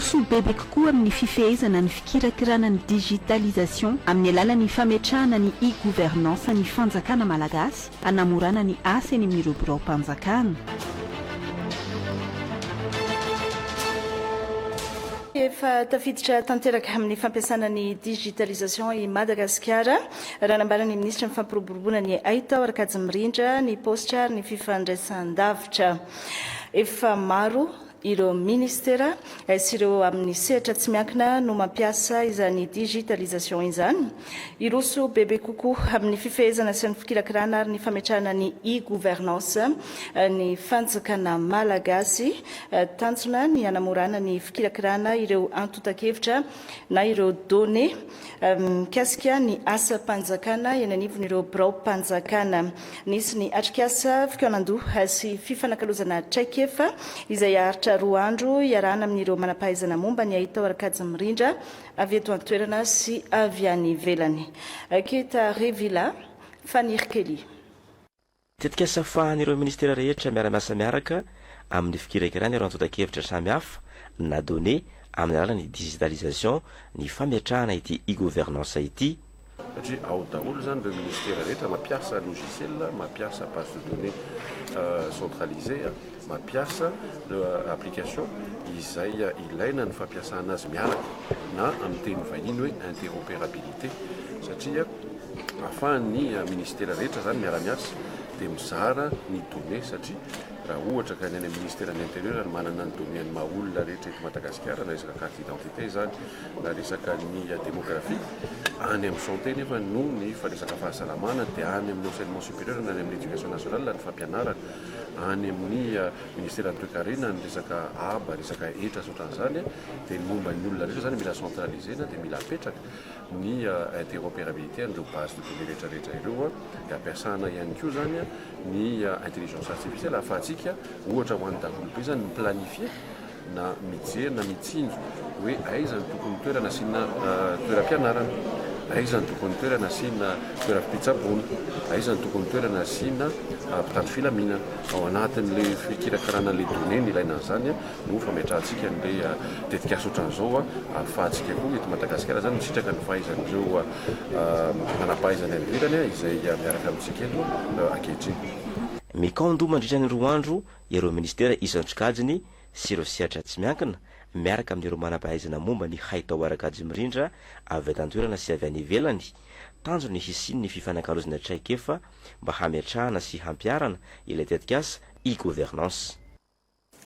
iroso bebe kokoa amin'ny fifehezana ny fikirakirana ny digitalisation amin'ny alalan'ny fametrahana ny e-gouvernance ny fanjakana malagasy hanamorana ny asa eny amin'ny birao-mpanjakana. Efa tafiditra tanteraka amin'ny fampiasana ny digitalisation i Madagasikara raha nambarany ministra ny fampiroboroboana ny Aitao Arkady Mirindra ny postra ny fifandraisan-davitra. Efa maro ireo ministera sy ireo amin'ny sehatra tsy miankina no mampiasa izany digitalisation izany. Iroso bebe kokoa amin'ny fifehezana sy ny fikirakirana ary ny fametrahana ny e-gouvernance ny fanjakana malagasy tanjona ny hanamorana ny fikirakirana ireo antotan-kevitra na ireo données mikasika ny asa mpanjakana eny anivon'ireo birao-mpanjakana. Nisy ny atrikasa fikaonandoha sy fifanakalozana traikefa izay aritra roa andro iarahana amin'ireo manampahaizana momba ny Aitao Arkady Mirindra avy eto an-toerana sy avy any ivelany. Keta Revila Fanirkely. Tetika safahan'ireo ministera rehetra miara-miasa miaraka amin'ny fikirakirana ireo antotan-kevitra samihafa na données amin'ny alalan'ny digitalisation ny fametrahana ity e-gouvernance ity. Satria ao daholo zany ireo ministera rehetra mampiasa logiciel, mampiasa base de données centralisée, mampiasa application izay ilaina ny fampiasana azy miaraka na amin'ny teny vahiny hoe interopérabilité satria ahafahan'ny ministera rehetra zany miara-miasa dia mizara ny données satria raha ohatra ka ny any ministera ny intérieur ny manana ny données ny maha-olona rehetra eto Madagasikara na resaka carte d'identité zany na resaka ny démographie any amin'ny santé nefa no ny fa resaka fahasalamana dia any amin'ny enseignement supérieur na any amin'ny éducation nationale ny fampianarana any amin'ny ministera ny toe-karena ny resaka aba resaka etra sotran'izany dia ny momba ny olona rehetra zany mila centralisé na dia mila apetraka ny interopérabilité an'ireo base de données rehetrarehetra ireo dia ampiasana ihany koa zany ny intelligence artificielle ahafahantsika ohatra ho an'ny daholo be zany miplanifier na mijery na mitsinjo hoe aiza ny tokony toerana asiana toeram-pianarana, aiza ny tokony toerana asiana toeram-pitsaboana, aiza ny tokony toerana asiana mpitandro filaminana ao anatin'le fikirakirana le données ny ilaina an'izany no fametrahantsika n'le tetikasa ohatran'izao ahafahantsika koa eto Madagasikara zany misitraka ny fahaizan'ireo manampahaizany any ivelany izay miaraka amintsika eto ankehitriny. Mikando mandritra ny roa andro ireo ministera isan-tsokajiny sy ireo sehatra tsy miankina miaraka amin'ireo manampahaizana momba ny Aitao Arkady Mirindra avy eto-an-toerana sy avy any ivelany tanjony hisiny ny fifanakalozana traikefa mba hametrahana sy hampiarana ilay tetikasa e-gouvernance.